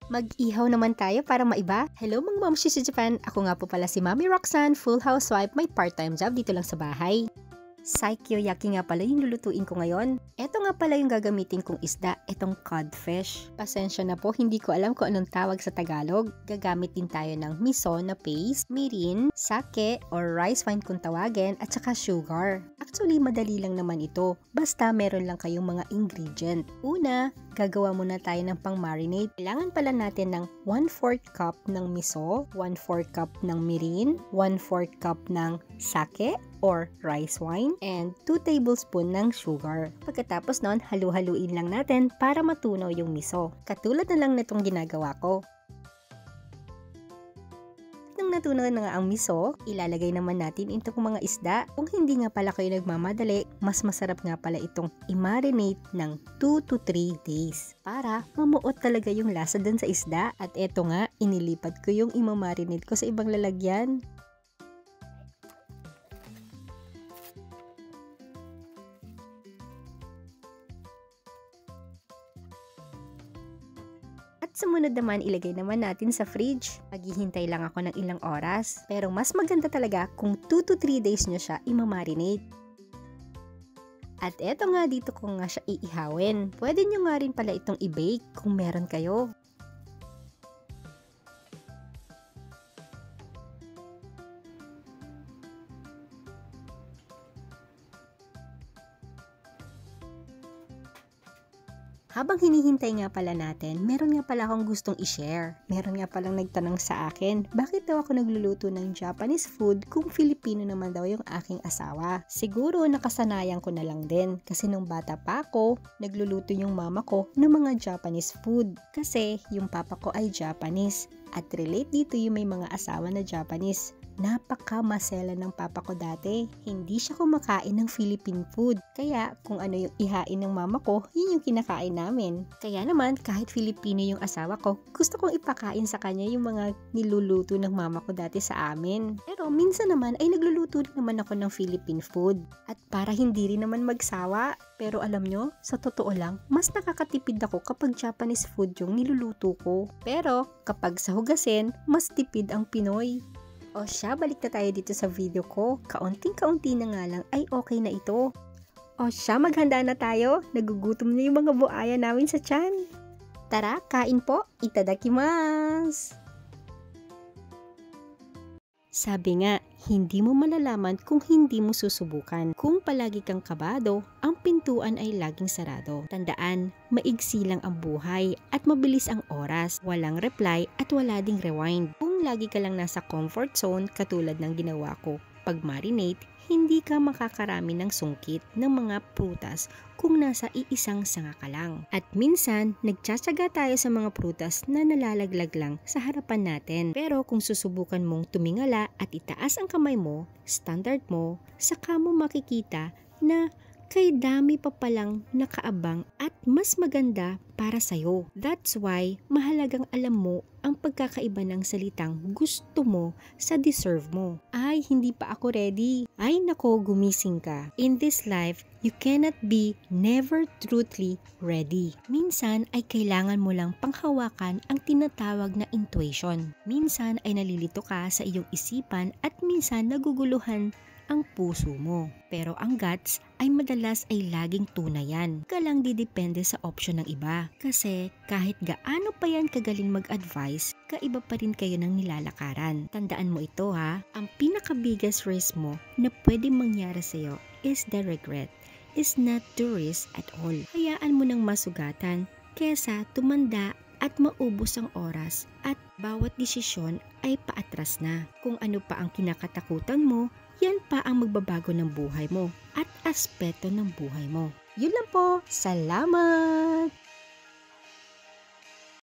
Mag-ihaw naman tayo para maiba. Hello mga mamshi sa Japan, ako nga po pala si Mami Roxanne, full housewife, may part-time job dito lang sa bahay. Saikyoyaki nga pala yung lulutuin ko ngayon. Ito nga pala yung gagamitin kong isda, itong codfish. Pasensya na po, hindi ko alam kung anong tawag sa Tagalog. Gagamit din tayo ng miso na paste, mirin, sake or rice wine kung tawagin, at saka sugar. Actually, madali lang naman ito. Basta meron lang kayong mga ingredient. Una, gagawa muna tayo ng pang-marinate. Kailangan pala natin ng 1/4 cup ng miso, 1/4 cup ng mirin, 1/4 cup ng sake or rice wine, and 2 tablespoon ng sugar. Pagkatapos nun, halu-haluin lang natin para matunaw yung miso. Katulad na lang nitong ginagawa ko. Nang natunaw na nga ang miso, ilalagay naman natin itong mga isda. Kung hindi nga pala kayo nagmamadali, mas masarap nga pala itong i-marinate ng 2 to 3 days para mamuot talaga yung lasa dun sa isda. At eto nga, inilipat ko yung i-marinate ko sa ibang lalagyan. Sumunod naman, ilagay naman natin sa fridge. Maghihintay lang ako ng ilang oras. Pero mas maganda talaga kung 2 to 3 days nyo siya i-marinate. At eto nga, dito ko nga siya iihawin. Pwede nyo nga rin pala itong i-bake kung meron kayo. Habang hinihintay nga pala natin, meron nga pala akong gustong i-share. Meron nga palang nagtanong sa akin, bakit daw ako nagluluto ng Japanese food kung Filipino naman daw yung aking asawa? Siguro nakasanayan ko na lang din kasi nung bata pa ako, nagluluto yung mama ko ng mga Japanese food. Kasi yung papa ko ay Japanese at relate dito yung may mga asawa na Japanese. Napaka-masela ng papa ko dati. Hindi siya kumakain ng Philippine food. Kaya kung ano yung ihain ng mama ko, yun yung kinakain namin. Kaya naman, kahit Filipino yung asawa ko, gusto kong ipakain sa kanya yung mga niluluto ng mama ko dati sa amin. Pero minsan naman ay nagluluto rin naman ako ng Philippine food. At para hindi rin naman magsawa. Pero alam nyo, sa totoo lang, mas nakakatipid ako kapag Japanese food yung niluluto ko. Pero kapag sa hugasin, mas tipid ang Pinoy. O siya, balik na tayo dito sa video ko. Kaunting-kaunti na nga lang ay okay na ito. O siya, maghanda na tayo. Nagugutom na yung mga buaya namin sa tiyan. Tara, kain po. Itadakimasu! Sabi nga, hindi mo malalaman kung hindi mo susubukan. Kung palagi kang kabado, ang pintuan ay laging sarado. Tandaan, maigsi lang ang buhay at mabilis ang oras. Walang reply at wala ding rewind. Kung lagi ka lang nasa comfort zone katulad ng ginawa ko, pag marinate, hindi ka makakarami ng sungkit ng mga prutas kung nasa iisang sanga ka lang. At minsan, nagtsatsaga tayo sa mga prutas na nalalaglag lang sa harapan natin. Pero kung susubukan mong tumingala at itaas ang kamay mo, standard mo, saka mo makikita na kay dami pa palang nakaabang at mas maganda para sa'yo. That's why mahalagang alam mo ang pagkakaiba ng salitang gusto mo sa deserve mo. Ay, hindi pa ako ready. Ay nako, gumising ka. In this life, you cannot be never truly ready. Minsan ay kailangan mo lang panghawakan ang tinatawag na intuition. Minsan ay nalilito ka sa iyong isipan at minsan naguguluhan ang puso mo. Pero ang guts ay madalas ay laging tunayan. Ka lang didepende sa option ng iba. Kasi kahit gaano pa yan kagaling mag-advise, kaiba pa rin kayo ng nilalakaran. Tandaan mo ito ha, ang pinaka-biggest risk mo na pwedeng mangyari sa'yo is the regret. Is not to risk at all. Hayaan mo nang masugatan kesa tumanda at maubos ang oras at bawat desisyon ay paatras na. Kung ano pa ang kinakatakutan mo, yan pa ang magbabago ng buhay mo at aspeto ng buhay mo. Yun lang po. Salamat!